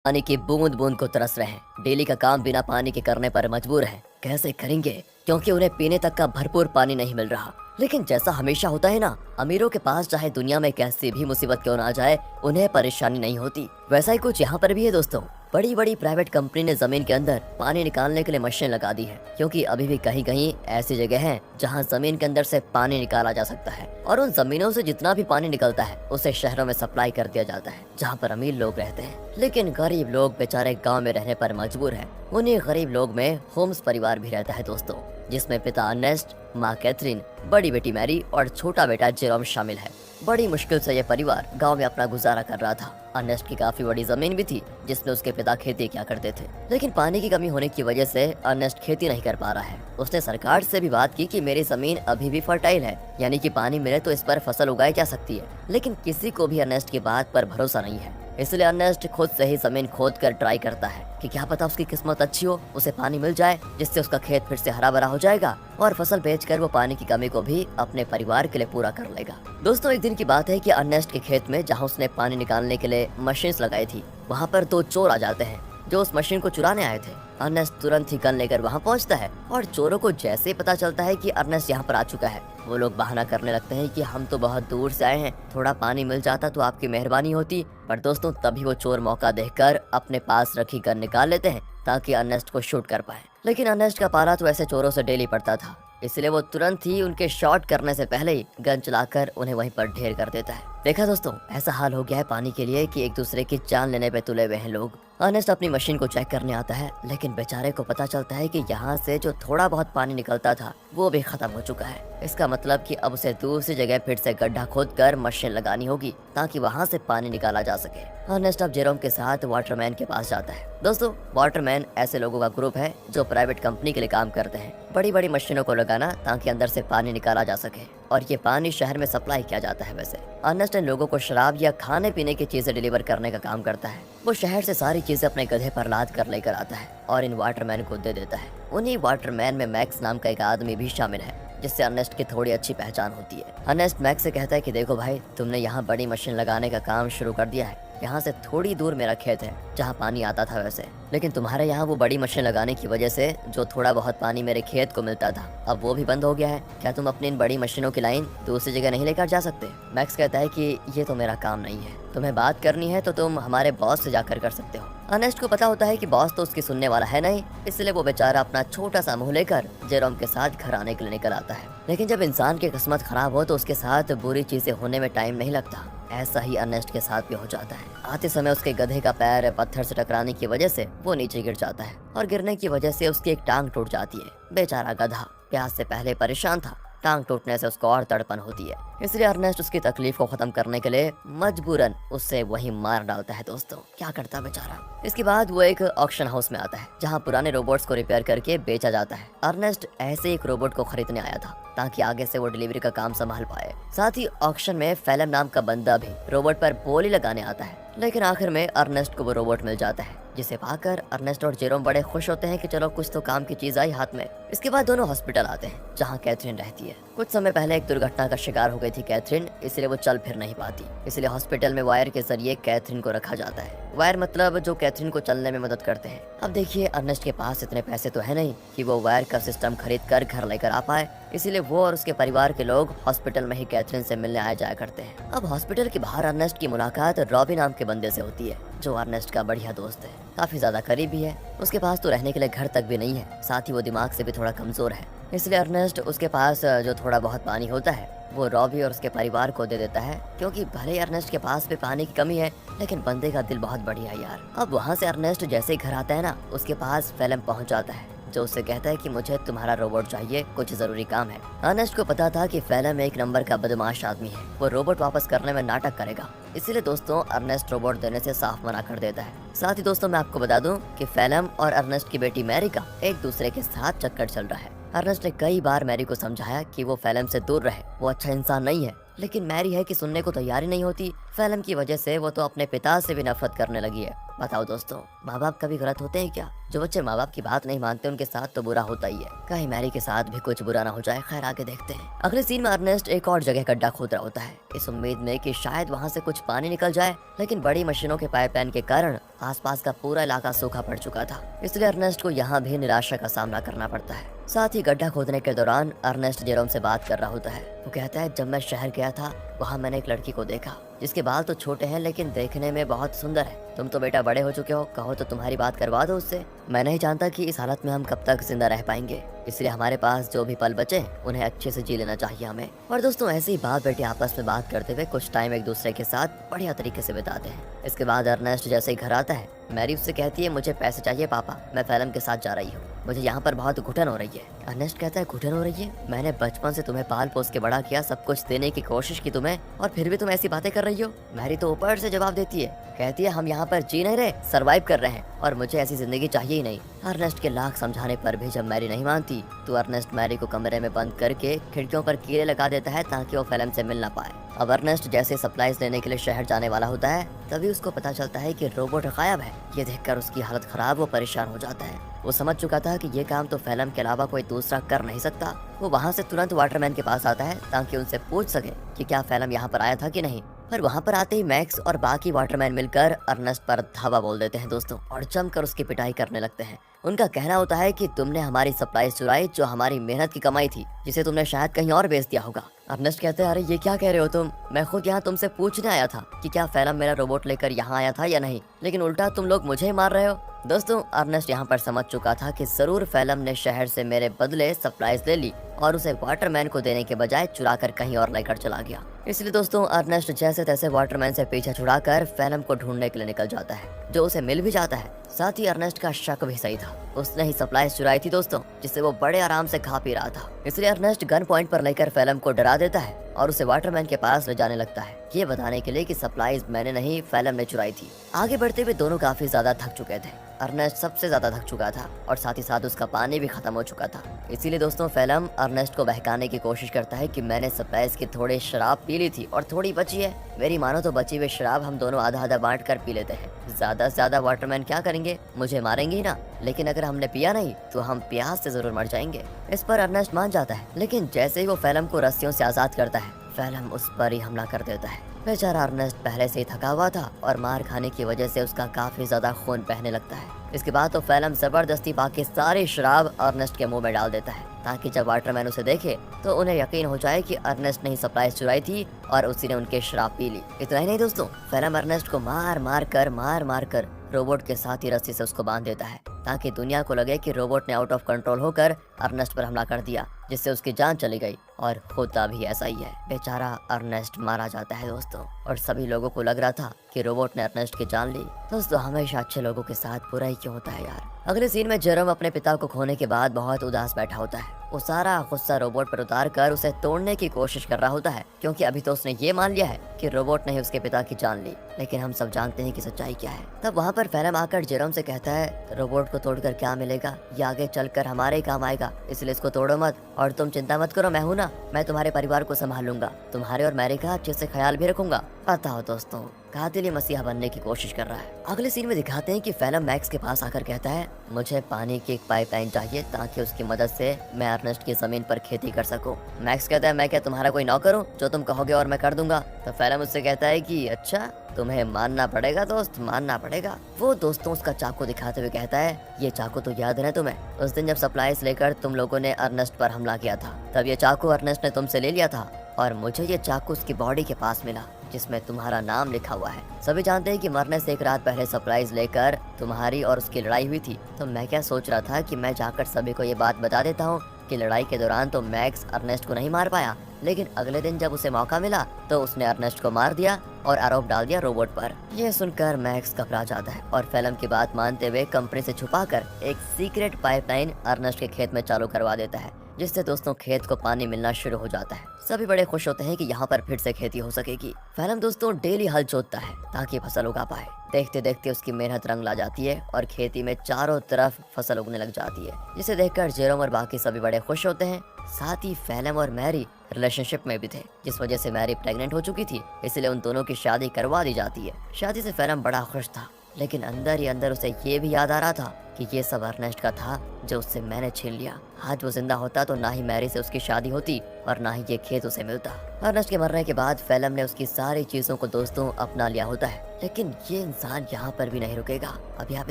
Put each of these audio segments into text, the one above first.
पानी की बूंद बूंद को तरस रहे हैं। डेली का काम बिना पानी के करने पर मजबूर हैं। कैसे करेंगे, क्योंकि उन्हें पीने तक का भरपूर पानी नहीं मिल रहा। लेकिन जैसा हमेशा होता है ना, अमीरों के पास चाहे दुनिया में कैसी भी मुसीबत क्यों ना आ जाए, उन्हें परेशानी नहीं होती। वैसा ही कुछ यहाँ पर भी है दोस्तों। बड़ी बड़ी प्राइवेट कंपनी ने जमीन के अंदर पानी निकालने के लिए मशीन लगा दी है, क्योंकि अभी भी कहीं कहीं ऐसी जगह है जहाँ जमीन के अंदर से पानी निकाला जा सकता है, और उन जमीनों से जितना भी पानी निकलता है उसे शहरों में सप्लाई कर दिया जाता है, जहाँ पर अमीर लोग रहते हैं। लेकिन गरीब लोग बेचारे गाँव में रहने पर मजबूर है। उन्हीं गरीब लोग में होम्स परिवार भी रहता है दोस्तों, जिसमें पिता अर्नेस्ट, माँ कैथरीन, बड़ी बेटी मैरी और छोटा बेटा जेरोम शामिल है। बड़ी मुश्किल से यह परिवार गांव में अपना गुजारा कर रहा था। अर्नेस्ट की काफी बड़ी जमीन भी थी, जिसमें उसके पिता खेती किया करते थे। लेकिन पानी की कमी होने की वजह से अर्नेस्ट खेती नहीं कर पा रहा है। उसने सरकार से भी बात की कि मेरी जमीन अभी भी फर्टाइल है, यानी कि पानी मिले तो इस पर फसल उगाई जा सकती है। लेकिन किसी को भी अर्नेस्ट की बात पर भरोसा नहीं है। इसलिए अर्नेस्ट खुद से ही जमीन खोद कर ट्राई करता है कि क्या पता उसकी किस्मत अच्छी हो, उसे पानी मिल जाए, जिससे उसका खेत फिर से हरा भरा हो जाएगा और फसल बेचकर वो पानी की कमी को भी अपने परिवार के लिए पूरा कर लेगा। दोस्तों, एक दिन की बात है कि अर्नेस्ट के खेत में जहाँ उसने पानी निकालने के लिए मशीन लगाई थी, वहाँ पर दो चोर आ जाते हैं जो उस मशीन को चुराने आए थे। अर्नेस्ट तुरंत ही गन लेकर वहाँ पहुँचता है, और चोरों को जैसे ही पता चलता है कि अर्नेस्ट यहाँ पर आ चुका है, वो लोग बहाना करने लगते हैं कि हम तो बहुत दूर से आए हैं, थोड़ा पानी मिल जाता तो आपकी मेहरबानी होती। पर दोस्तों, तभी वो चोर मौका देखकर अपने पास रखी गन निकाल लेते हैं ताकि अर्नेस्ट को शूट कर पाए। लेकिन अर्नेस्ट का पाला तो ऐसे चोरों से डेली पड़ता था, इसलिए वो तुरंत ही उनके शॉट करने से पहले ही गन चलाकर उन्हें वहीं पर ढेर कर देता है। देखा दोस्तों, ऐसा हाल हो गया है पानी के लिए कि एक दूसरे की जान लेने पे तुले हुए हैं लोग। अर्नेस्ट अपनी मशीन को चेक करने आता है, लेकिन बेचारे को पता चलता है कि यहाँ से जो थोड़ा बहुत पानी निकलता था वो भी खत्म हो चुका है। इसका मतलब कि अब उसे दूसरी जगह फिर से गड्ढा खोदकर मशीन लगानी होगी ताकि वहाँ से पानी निकाला जा सके। अर्नेस्ट अब जेरोम के साथ वाटरमैन के पास जाता है। दोस्तों, वाटरमैन ऐसे लोगों का ग्रुप है जो प्राइवेट कंपनी के लिए काम करते हैं, बड़ी बड़ी मशीनों को लगाना ताकि अंदर से पानी निकाला जा सके, और ये पानी शहर में सप्लाई किया जाता है। वैसे अर्नेस्ट इन लोगों को शराब या खाने पीने की चीजें डिलीवर करने का काम करता है। वो शहर से सारी चीजें अपने गधे पर लाद कर लेकर आता है और इन वाटरमैन को दे देता है। उन्हीं वाटरमैन में मैक्स नाम का एक आदमी भी शामिल है, जिससे अर्नेस्ट की थोड़ी अच्छी पहचान होती है। अर्नेस्ट मैक्स से कहता है कि देखो भाई, तुमने यहाँ बड़ी मशीन लगाने का काम शुरू कर दिया है। यहाँ से थोड़ी दूर मेरा खेत है जहाँ पानी आता था वैसे, लेकिन तुम्हारे यहाँ वो बड़ी मशीन लगाने की वजह से जो थोड़ा बहुत पानी मेरे खेत को मिलता था, अब वो भी बंद हो गया है। क्या तुम अपनी इन बड़ी मशीनों की लाइन दूसरी जगह नहीं लेकर जा सकते? मैक्स कहता है कि ये तो मेरा काम नहीं है, तुम्हें बात करनी है तो तुम हमारे बॉस से जाकर कर सकते हो। अर्नेस्ट को पता होता है कि बॉस तो उसकी सुनने वाला है नहीं, इसलिए वो बेचारा अपना छोटा सा मुंह लेकर जेरोम के साथ घर आने के लिए निकल आता है। लेकिन जब इंसान की किस्मत खराब हो तो उसके साथ बुरी चीजें होने में टाइम नहीं लगता। ऐसा ही अर्नेस्ट के साथ भी हो जाता है। आते समय उसके गधे का पैर पत्थर से टकराने की वजह से वो नीचे गिर जाता है, और गिरने की वजह से उसकी एक टांग टूट जाती है। बेचारा गधा प्यास से पहले परेशान था, टांग टूटने से उसको और तड़पन होती है, इसलिए अर्नेस्ट उसकी तकलीफ को खत्म करने के लिए मजबूरन उससे वहीं मार डालता है। दोस्तों, क्या करता बेचारा। इसके बाद वो एक ऑक्शन हाउस में आता है जहाँ पुराने रोबोट्स को रिपेयर करके बेचा जाता है। अर्नेस्ट ऐसे एक रोबोट को खरीदने आया था ताकि आगे से वो डिलीवरी का काम संभाल पाए। साथ ही ऑक्शन में फेलम नाम का बंदा भी रोबोट पर बोली लगाने आता है, लेकिन आखिर में अर्नेस्ट को वो रोबोट मिल जाता है, जिसे पाकर अर्नेस्ट और जेरोम बड़े खुश होते हैं कि चलो कुछ तो काम की चीज आई हाथ में। इसके बाद दोनों हॉस्पिटल आते हैं जहाँ कैथरीन रहती है। कुछ समय पहले एक दुर्घटना का शिकार हो गई थी कैथरीन, इसलिए वो चल फिर नहीं पाती। इसलिए हॉस्पिटल में वायर के जरिए कैथरीन को रखा जाता है। वायर मतलब जो कैथरीन को चलने में मदद करते हैं। अब देखिए, अर्नेस्ट के पास इतने पैसे तो है नहीं कि वो वायर का सिस्टम खरीद कर घर लेकर आ पाए, इसीलिए वो और उसके परिवार के लोग हॉस्पिटल में ही कैथरीन से मिलने आया जाया करते हैं। अब हॉस्पिटल के बाहर अर्नेस्ट की मुलाकात रॉबी नाम के बंदे से होती है, जो अर्नेस्ट का बढ़िया दोस्त है, काफी ज्यादा करीबी है। उसके पास तो रहने के लिए घर तक भी नहीं है, साथ ही वो दिमाग से भी थोड़ा कमजोर है, इसलिए अर्नेस्ट उसके पास जो थोड़ा बहुत पानी होता है वो रॉबी और उसके परिवार को दे देता है, क्योंकि भले अर्नेस्ट के पास भी पानी की कमी है, लेकिन बंदे का दिल बहुत बढ़िया है यार। अब वहाँ से अर्नेस्ट जैसे ही घर आता है ना, उसके पास फेलम पहुँच जाता है, जो उससे कहता है कि मुझे तुम्हारा रोबोट चाहिए, कुछ जरूरी काम है। अर्नेस्ट को पता था कि फेलम एक नंबर का बदमाश आदमी है, वो रोबोट वापस करने में नाटक करेगा, इसीलिए दोस्तों अर्नेस्ट रोबोट देने से साफ मना कर देता है। साथ ही दोस्तों, मैं आपको बता दूं कि फेलम और अर्नेस्ट की बेटी मैरी का एक दूसरे के साथ चक्कर चल रहा है। अर्नेस्ट ने कई बार मैरी को समझाया कि वो फेलम से दूर रहे, वो अच्छा इंसान नहीं है, लेकिन मैरी है कि सुनने को तैयार ही नहीं होती। फेलम की वजह से वो तो अपने पिता से भी नफरत करने लगी है। बताओ दोस्तों, माँ बाप कभी गलत होते हैं क्या? जो बच्चे माँ बाप की बात नहीं मानते उनके साथ तो बुरा होता ही है। कहीं मैरी के साथ भी कुछ बुरा ना हो जाए। खैर आगे देखते हैं। अगले सीन में अर्नेस्ट एक और जगह गड्ढा खोद रहा होता है, इस उम्मीद में कि शायद वहाँ से कुछ पानी निकल जाए, लेकिन बड़ी मशीनों के पाइपलाइन के कारण आसपास का पूरा इलाका सूखा पड़ चुका था। इसलिए अर्नेस्ट को यहाँ भी निराशा का सामना करना पड़ता है। साथ ही गड्ढा खोदने के दौरान अर्नेस्ट जेरोम से बात कर रहा होता है। वो कहता है, जब मैं शहर गया था वहाँ मैंने एक लड़की को देखा जिसके बाल तो छोटे हैं लेकिन देखने में बहुत सुंदर है। तुम तो बेटा बड़े हो चुके हो, कहो तो तुम्हारी बात करवा दो उससे। मैं नहीं जानता कि इस हालत में हम कब तक जिंदा रह पाएंगे, इसलिए हमारे पास जो भी पल बचे उन्हें अच्छे से जी लेना चाहिए हमें। और दोस्तों ऐसे ही बाप बेटे आपस में बात करते हुए कुछ टाइम एक दूसरे के साथ बढ़िया तरीके से बिताते हैं। इसके बाद अर्नेस्ट जैसे ही घर आता है, मैरी उससे कहती है, मुझे पैसे चाहिए पापा, मैं फैलम के साथ जा रही हूँ, मुझे यहाँ पर बहुत घुटन हो रही है। अर्नेस्ट कहता है, घुटन हो रही है? मैंने बचपन से तुम्हें पाल पोस के बड़ा किया, सब कुछ देने की कोशिश की तुम्हें, और फिर भी तुम ऐसी बातें कर रही हो। मैरी तो ऊपर से जवाब देती है, कहती है, हम यहाँ पर जी नहीं रहे, सरवाइव कर रहे हैं और मुझे ऐसी जिंदगी चाहिए ही नहीं। अर्नेस्ट के लाख समझाने पर भी जब मैरी नहीं मानती तो अर्नेस्ट मैरी को कमरे में बंद करके खिड़कियों पर कीड़े लगा देता है ताकि वो फैलम से मिल ना पाए। अब अर्नेस्ट जैसे सप्लाईज लेने के लिए शहर जाने वाला होता है, तभी उसको पता चलता है कि रोबोट गायब है। ये देखकर उसकी हालत खराब, वो परेशान हो जाता है। वो समझ चुका था कि ये काम तो फैलम के अलावा कोई दूसरा कर नहीं सकता। वो वहाँ से तुरंत वाटरमैन के पास आता है ताकि उनसे पूछ सके कि क्या फैलम यहाँ पर आया था कि नहीं। पर वहाँ पर आते ही मैक्स और बाकी वाटरमैन मिलकर अर्नेस्ट पर धावा बोल देते हैं दोस्तों, और जमकर उसकी पिटाई करने लगते हैं। उनका कहना होता है कि तुमने हमारी सप्लाई चुराई, जो हमारी मेहनत की कमाई थी, जिसे तुमने शायद कहीं और बेच दिया होगा। अर्नेस्ट कहते हैं, अरे ये क्या कह रहे हो तुम? मैं खुद यहाँ तुमसे पूछने आया था कि क्या फैलम मेरा रोबोट लेकर यहाँ आया था या नहीं, लेकिन उल्टा तुम लोग मुझे ही मार रहे हो। दोस्तों अर्नेस्ट यहाँ पर समझ चुका था कि जरूर फैलम ने शहर से मेरे बदले सप्लाईज ले ली और उसे वाटरमैन को देने के बजाय चुरा कर कहीं और लेकर चला गया। इसलिए दोस्तों अर्नेस्ट जैसे तैसे वाटरमैन से पीछा छुड़ाकर फैलम को ढूंढने के लिए निकल जाता है, जो उसे मिल भी जाता है। साथ ही अर्नेस्ट का शक भी सही था, उसने ही सप्लाईज चुराई थी दोस्तों, जिससे वो बड़े आराम से खा पी रहा था। इसलिए अर्नेस्ट गन पॉइंट पर लेकर फैलम को डरा देता है और उसे वाटरमैन के पास ले जाने लगता है, ये बताने के लिए कि सप्लाईज मैंने नहीं फैलम ने चुराई थी। आगे बढ़ते हुए दोनों काफी ज्यादा थक चुके थे। अर्नेस्ट सबसे ज्यादा थक चुका था और साथ ही साथ उसका पानी भी खत्म हो चुका था। इसीलिए दोस्तों फैलम अर्नेस्ट को बहकाने की कोशिश करता है कि मैंने सप्लाईज की थोड़ी शराब पी ली थी और थोड़ी बची है, मेरी मानो तो बची हुई शराब हम दोनों आधा आधा बांट कर पी लेते हैं। ज्यादा से ज्यादा वाटरमैन क्या करेंगे, मुझे मारेंगे ही ना, लेकिन अगर हमने पिया नहीं तो हम प्यास से जरूर मर जाएंगे। इस पर अर्नेस्ट मान जाता है, लेकिन जैसे ही वो फैलम को रस्सियों से आजाद करता है, फैलम उस पर ही हमला कर देता है। बेचारा अर्नेस्ट पहले से ही थका हुआ था और मार खाने की वजह से उसका काफी ज्यादा खून बहने लगता है। इसके बाद तो फैलम जबरदस्ती बाकी सारी शराब अर्नेस्ट के मुंह में डाल देता है, ताकि जब वाटरमैन उसे देखे तो उन्हें यकीन हो जाए कि अर्नेस्ट ने ही सप्लाई चुराई थी और उसी ने उनके शराब पी ली। इतना ही नहीं दोस्तों, फैलम अर्नेस्ट को मार मार कर रोबोट के साथ ही रस्सी से उसको बांध देता है, ताकि दुनिया को लगे कि रोबोट ने आउट ऑफ कंट्रोल होकर अर्नेस्ट पर हमला कर दिया, जिससे उसकी जान चली गई। और होता भी ऐसा ही है, बेचारा अर्नेस्ट मारा जाता है दोस्तों। और सभी लोगों को लग रहा था कि रोबोट ने अर्नेस्ट की जान ली। दोस्तों हमेशा अच्छे लोगों के साथ बुरा ही क्यों होता है यार। अगले सीन में जेरोम अपने पिता को खोने के बाद बहुत उदास बैठा होता है। वो सारा गुस्सा रोबोट पर उतार कर उसे तोड़ने की कोशिश कर रहा होता है, क्योंकि अभी तो उसने ये मान लिया है कि रोबोट ने ही उसके पिता की जान ली। लेकिन हम सब जानते हैं कि सच्चाई क्या है। तब वहाँ पर फैलम आकर जेरोम से कहता है, रोबोट को तोड़कर क्या मिलेगा, ये आगे चलकर हमारे ही काम आएगा, इसलिए इसको तोड़ो मत। और तुम चिंता मत करो, मैं हूँ ना, मैं तुम्हारे परिवार को संभाल लूंगा, तुम्हारे और मैरी का अच्छे से ख्याल भी रखूंगा। बताओ दोस्तों, कातिल मसीहा बनने की कोशिश कर रहा है। अगले सीन में दिखाते हैं कि फैलम मैक्स के पास आकर कहता है, मुझे पानी की एक पाइपलाइन चाहिए ताकि उसकी मदद से मैं अर्नेस्ट की जमीन पर खेती कर सकूं। मैक्स कहता है, मैं क्या तुम्हारा कोई नौकर हूँ, जो तुम कहोगे और मैं कर दूंगा। तो फैलम उससे कहता है कि अच्छा, तुम्हें मानना पड़ेगा दोस्त, मानना पड़ेगा। वो दोस्तों उसका चाकू दिखाते हुए कहता है, ये चाकू तो याद है ना तुम्हें, उस दिन जब सप्लाईज लेकर तुम लोगों ने अर्नेस्ट पर हमला किया था, तब ये चाकू अर्नेस्ट ने तुमसे ले लिया था और मुझे ये चाकू उसकी बॉडी के पास मिला जिसमें तुम्हारा नाम लिखा हुआ है। सभी जानते हैं कि मरने से एक रात पहले सप्लाईज लेकर तुम्हारी और उसकी लड़ाई हुई थी। तो मैं क्या सोच रहा था कि मैं जाकर सभी को ये बात बता देता हूँ कि लड़ाई के दौरान तो मैक्स अर्नेस्ट को नहीं मार पाया, लेकिन अगले दिन जब उसे मौका मिला तो उसने अर्नेस्ट को मार दिया और आरोप डाल दिया रोबोट पर। यह सुनकर मैक्स घबरा जाता है और फैलम की बात मानते हुए कंपनी से छुपाकर एक सीक्रेट पाइपलाइन अर्नेस्ट के खेत में चालू करवा देता है, जिससे दोस्तों खेत को पानी मिलना शुरू हो जाता है। सभी बड़े खुश होते हैं कि यहाँ पर फिर से खेती हो सकेगी। फैलम दोस्तों डेली हल जोतता है ताकि फसल उगा पाए। देखते देखते उसकी मेहनत रंग ला जाती है और खेती में चारों तरफ फसल उगने लग जाती है, जिसे देखकर जेरोम और बाकी सभी बड़े खुश होते हैं। साथ ही फैलम और मैरी रिलेशनशिप में भी थे, जिस वजह से मैरी प्रेग्नेंट हो चुकी थी, इसलिए उन दोनों की शादी करवा दी जाती है। शादी से फैलम बड़ा खुश था लेकिन अंदर ही अंदर उसे ये भी याद आ रहा था कि ये सब अर्नेस्ट का था जो उससे मैंने छीन लिया। आज वो जिंदा होता तो ना ही मैरी से उसकी शादी होती और ना ही ये खेत उसे मिलता। अर्नेस्ट के मरने के बाद फेलम ने उसकी सारी चीजों को दोस्तों अपना लिया होता है, लेकिन ये इंसान यहाँ पर भी नहीं रुकेगा। अभी आप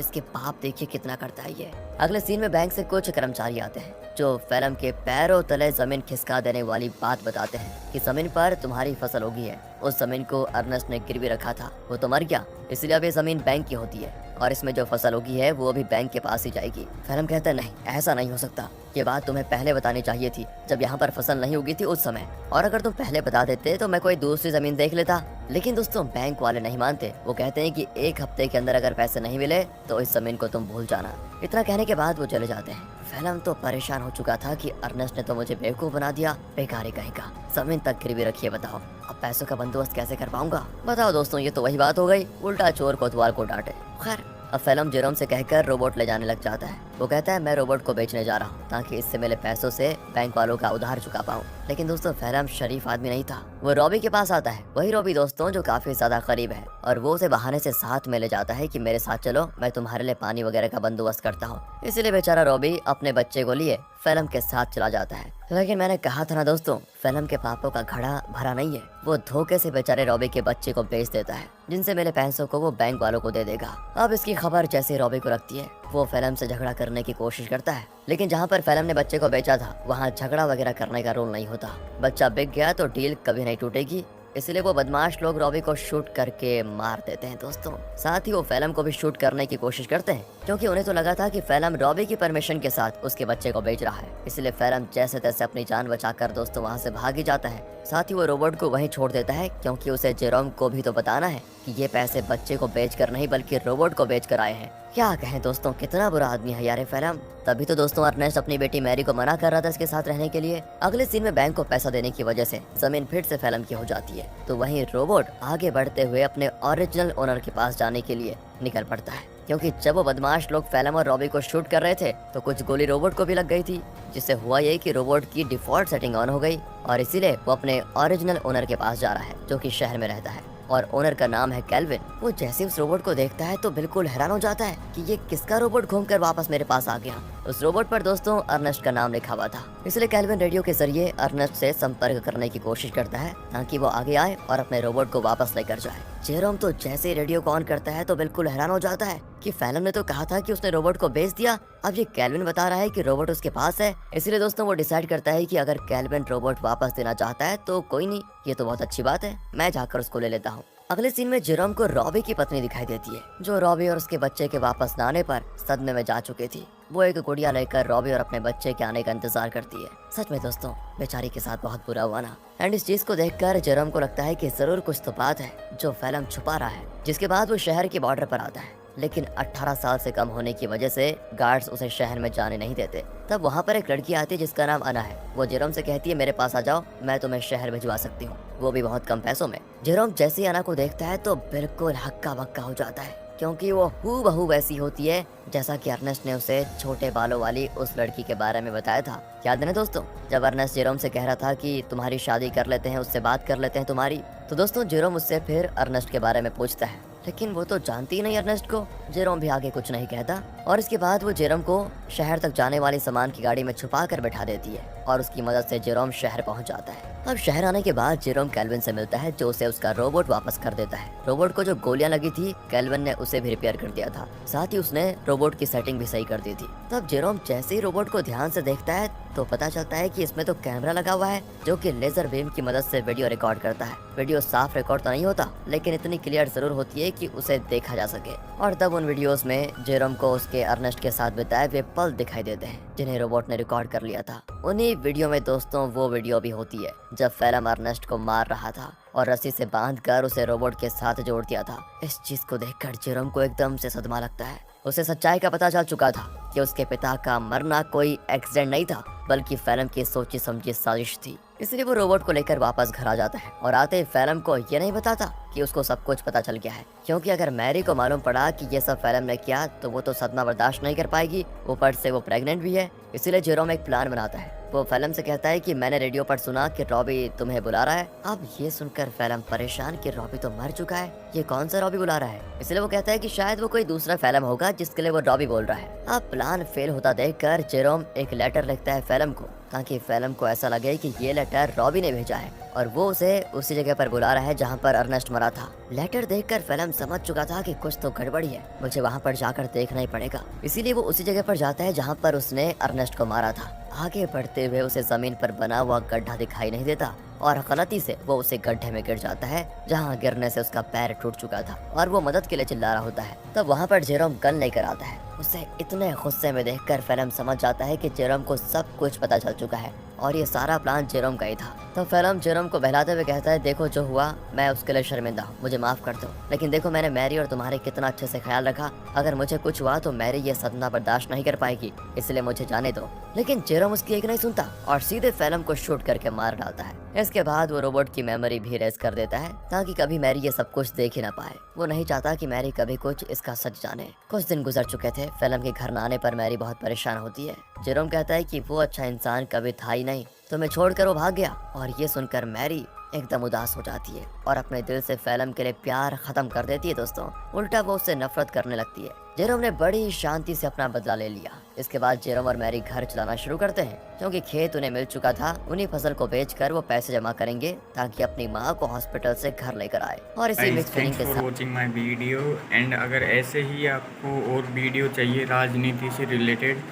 इसके पाप देखिए कितना करता है ये। अगले सीन में बैंक से कुछ कर्मचारी आते हैं जो फेलम के पैरों तले जमीन खिसका देने वाली बात बताते हैं कि जमीन पर तुम्हारी फसल उगी है। उस जमीन को अर्नेस्ट ने गिरवी रखा था, वो तो मर गया, इसलिए अब ये जमीन बैंक की होती है और इसमें जो फसल उगी है वो अभी बैंक के पास ही जाएगी। फेलम कहता है नहीं, ऐसा नहीं हो सकता, ये बात तुम्हें पहले बतानी चाहिए थी जब यहाँ पर फसल नहीं उगी थी उस समय, और अगर तुम पहले बता देते तो मैं कोई दूसरी जमीन देख लेता। लेकिन दोस्तों बैंक वाले नहीं मानते, वो कहते हैं कि 1 हफ्ते के अंदर अगर पैसे नहीं मिले तो इस जमीन को तुम भूल जाना। इतना कहने के बाद वो चले जाते हैं। फेलम तो परेशान हो चुका था कि अर्नेस्ट ने तो मुझे बेवकूफ बना दिया, बेकारी कहीं का, जमीन तक गिरवी रखिए, बताओ अब पैसों का बंदोबस्त कैसे कर पाऊंगा। बताओ दोस्तों, ये तो वही बात हो गई, उल्टा चोर कोतवाल को डांटे। खैर अब फेलम जेरोम से कहकर रोबोट ले जाने लग जाता है। वो कहता है मैं रोबोट को बेचने जा रहा हूँ ताकि इससे मिले पैसों से बैंक वालों का उधार चुका पाऊँ। लेकिन दोस्तों फेलम शरीफ आदमी नहीं था, वो रॉबी के पास आता है। वही रॉबी दोस्तों जो काफी ज्यादा करीब है, और वो उसे बहाने से साथ में ले जाता है कि मेरे साथ चलो, मैं तुम्हारे लिए पानी वगैरह का बंदोबस्त करता हूँ। इसलिए बेचारा रॉबी अपने बच्चे को लिए फेलम के साथ चला जाता है। लेकिन मैंने कहा था ना दोस्तों, फेलम के पापों का घड़ा भरा नहीं है। वो धोखे से बेचारे रॉबी के बच्चे को बेच देता है, जिनसे मिले पैसों को वो बैंक वालों को दे देगा। अब इसकी खबर जैसे रॉबी को रखती है, वो फेलम से झगड़ा करने की कोशिश करता है। लेकिन जहाँ पर फेलम ने बच्चे को बेचा था वहाँ झगड़ा वगैरह करने का रूल नहीं होता। बच्चा बिक गया तो डील कभी नहीं टूटेगी, इसलिए वो बदमाश लोग रॉबी को शूट करके मार देते हैं दोस्तों। साथ ही वो फेलम को भी शूट करने की कोशिश करते हैं, क्योंकि उन्हें तो लगा था कि फेलम रॉबी की परमिशन के साथ उसके बच्चे को बेच रहा है। इसलिए फेलम जैसे तैसे अपनी जान बचाकर दोस्तों वहाँ से भाग ही जाता है। साथ ही वो रोबोट को वहीं छोड़ देता है, क्योंकि उसे जेरोम को भी तो बताना है कि ये पैसे बच्चे को बेचकर नहीं बल्कि रोबोट को बेचकर आए हैं। क्या कहें दोस्तों, कितना बुरा आदमी है यार फेलम। तभी तो दोस्तों अर्नेस्ट अपनी बेटी मैरी को मना कर रहा था इसके साथ रहने के लिए। अगले सीन में बैंक को पैसा देने की वजह से जमीन फिर से फेलम की हो जाती है, तो वहीं रोबोट आगे बढ़ते हुए अपने ओरिजिनल ओनर के पास जाने के लिए निकल पड़ता है। क्योंकि जब वो बदमाश लोग फेलम और रॉबी को शूट कर रहे थे तो कुछ गोली रोबोट को भी लग गई थी, जिससे हुआ ये कि रोबोट की डिफॉल्ट सेटिंग ऑन हो गई और इसीलिए वो अपने ओरिजिनल ओनर के पास जा रहा है जो कि शहर में रहता है और ओनर का नाम है कैल्विन। वो जैसे उस रोबोट को देखता है तो बिल्कुल हैरान हो जाता है कि ये किसका रोबोट घूमकर वापस मेरे पास आ गया। उस रोबोट पर दोस्तों अर्नेस्ट का नाम लिखा हुआ था, इसलिए कैल्विन रेडियो के जरिए अर्नेस्ट से संपर्क करने की कोशिश करता है ताकि वो आगे आए और अपने रोबोट को वापस लेकर जाए। जेरोम तो जैसे ही रेडियो को ऑन करता है तो बिल्कुल हैरान हो जाता है कि फेलम ने तो कहा था कि उसने रोबोट को बेच दिया, अब ये कैल्विन बता रहा है कि रोबोट उसके पास है। इसलिए दोस्तों वो डिसाइड करता है कि अगर कैल्विन रोबोट वापस देना चाहता है तो कोई नहीं, ये तो बहुत अच्छी बात है, मैं जाकर उसको ले लेता हूँ। अगले सीन में जेरोम को रॉबी की पत्नी दिखाई देती है, जो रॉबी और उसके बच्चे के वापस न आने पर सदमे में जा चुकी थी। वो एक गुड़िया लेकर रॉबी और अपने बच्चे के आने का इंतजार करती है। सच में दोस्तों बेचारी के साथ बहुत बुरा हुआ ना। एंड इस चीज को देखकर जेरोम को लगता है कि जरूर कुछ तो बात है जो फेलम छुपा रहा है। जिसके बाद वो शहर के बॉर्डर पर आता है, लेकिन 18 साल से कम होने की वजह से गार्ड्स उसे शहर में जाने नहीं देते। तब वहाँ पर एक लड़की आती है जिसका नाम अना है। वो जेरोम से कहती है मेरे पास आ जाओ, मैं तुम्हें शहर भिजवा सकती हूँ, वो भी बहुत कम पैसों में। जेरोम जैसे ही अना को देखता है तो बिल्कुल हक्का बक्का हो जाता है, क्योंकि वो हूबहू वैसी होती है जैसा कि अर्नेस्ट ने उसे छोटे बालों वाली उस लड़की के बारे में बताया था। याद है ना दोस्तों, जब अर्नेस्ट जेरोम से कह रहा था कि तुम्हारी शादी कर लेते हैं, उससे बात कर लेते हैं तुम्हारी, तो दोस्तों जेरोम उससे फिर अर्नेस्ट के बारे में पूछता है, लेकिन वो तो जानती ही नहीं अर्नेस्ट को। जेरोम भी आगे कुछ नहीं कहता और इसके बाद वो जेरोम को शहर तक जाने वाली सामान की गाड़ी में छुपा कर बैठा देती है और उसकी मदद से जेरोम शहर पहुंच जाता है। अब शहर आने के बाद जेरोम कैल्विन से मिलता है, जो उसे उसका रोबोट वापस कर देता है। रोबोट को जो गोलियां लगी थी कैल्विन ने उसे भी रिपेयर कर दिया था, साथ ही उसने रोबोट की सेटिंग भी सही कर दी थी। तब जेरोम जैसे ही रोबोट को ध्यान से देखता है तो पता चलता है कि इसमें तो कैमरा लगा हुआ है जो कि लेजर बीम की मदद से वीडियो रिकॉर्ड करता है। वीडियो साफ रिकॉर्ड तो नहीं होता, लेकिन इतनी क्लियर जरूर होती है कि उसे देखा जा सके। और तब उन वीडियोस में जेरोम को उसके अर्नेस्ट के साथ बिताए वे पल दिखाई देते हैं जिन्हें रोबोट ने रिकॉर्ड कर लिया था। उन्हीं वीडियो में दोस्तों वो वीडियो भी होती है जब फेलम अर्नेस्ट को मार रहा था और रस्सी से बांधकर उसे रोबोट के साथ जोड़ दिया था। इस चीज को देखकर जेरोम को एकदम से सदमा लगता है। उसे सच्चाई का पता चल चुका था कि उसके पिता का मरना कोई एक्सीडेंट नहीं था, बल्कि फेलम की सोची समझी साजिश थी। इसलिए वो रोबोट को लेकर वापस घर आ जाता है और आते ही फेलम को ये नहीं बताता कि उसको सब कुछ पता चल गया है, क्योंकि अगर मैरी को मालूम पड़ा कि ये सब फेलम ने किया तो वो तो सदमा बर्दाश्त नहीं कर पाएगी। ऊपर से वो प्रेग्नेंट भी है। इसीलिए जेरोम एक प्लान बनाता है वो फेलम से कहता है कि मैंने रेडियो पर सुना कि रॉबी तुम्हें बुला रहा है। अब ये सुनकर फेलम परेशान कि रॉबी तो मर चुका है, ये कौन सा रॉबी बुला रहा है। इसलिए वो कहता है कि शायद वो कोई दूसरा फेलम होगा जिसके लिए वो रॉबी बोल रहा है। अब प्लान फेल होता देखकर जेरोम एक लेटर लिखता है फेलम को, ताकि फेलम को ऐसा लगे कि ये लेटर रॉबी ने भेजा है और वो उसे उसी जगह पर बुला रहा है जहाँ पर अर्नेस्ट मरा था। लेटर देखकर फेलम समझ चुका था कि कुछ तो गड़बड़ी है, मुझे वहाँ पर जाकर देखना ही पड़ेगा। इसीलिए वो उसी जगह पर जाता है जहाँ पर उसने अर्नेस्ट को मारा था। आगे बढ़ते हुए उसे जमीन पर बना हुआ गड्ढा दिखाई नहीं देता और गलती से वो उसे गड्ढे में गिर जाता है, जहाँ गिरने से उसका पैर टूट चुका था और वो मदद के लिए चिल्ला रहा होता है। तब वहाँ पर जेरोम गन लेकर आता है। उसे इतने गुस्से में देखकर फेलम समझ जाता है कि जेरोम को सब कुछ पता चल चुका है और ये सारा प्लान जेरोम का ही था। तो फेलम जेरोम को बहलाते हुए कहता है, देखो जो हुआ मैं उसके लिए शर्मिंदा हूँ, मुझे माफ कर दो, लेकिन देखो मैंने मैरी और तुम्हारे कितना अच्छे से ख्याल रखा, अगर मुझे कुछ हुआ तो मैरी ये सदमा बर्दाश्त नहीं कर पाएगी, इसलिए मुझे जाने दो। लेकिन जेरोम उसकी एक नहीं सुनता और सीधे फेलम को शूट करके मार डालता है। इसके बाद वो रोबोट की मेमोरी भी रेस कर देता है ताकि कभी मैरी ये सब कुछ देख ही ना पाए। वो नहीं चाहता कि मैरी कभी कुछ इसका सच जाने। कुछ दिन गुजर चुके थे। फेलम के घर न आने पर मैरी बहुत परेशान होती है। जेरोम कहता है कि वो अच्छा इंसान कभी था ही नहीं, तुम्हें छोड़कर वो भाग गया। और ये सुनकर मैरी एकदम उदास हो जाती है और अपने दिल से फेलम के लिए प्यार खत्म कर देती है। दोस्तों, उल्टा वो उससे नफरत करने लगती है। जेरोम ने बड़ी शांति से अपना बदला ले लिया। इसके बाद जेरोम और मैरी घर चलाना शुरू करते हैं, क्योंकि खेत उन्हें मिल चुका था। उन्हीं फसल को बेचकर वो पैसे जमा करेंगे ताकि अपनी माँ को हॉस्पिटल से घर लेकर आए। और इसी मिक्स फीलिंग के साथ वॉचिंग माई वीडियो एंड अगर ऐसे ही आपको और वीडियो चाहिए राजनीति से रिलेटेड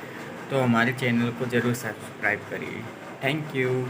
तो हमारे चैनल को ज़रूर सब्सक्राइब करिए। Thank you.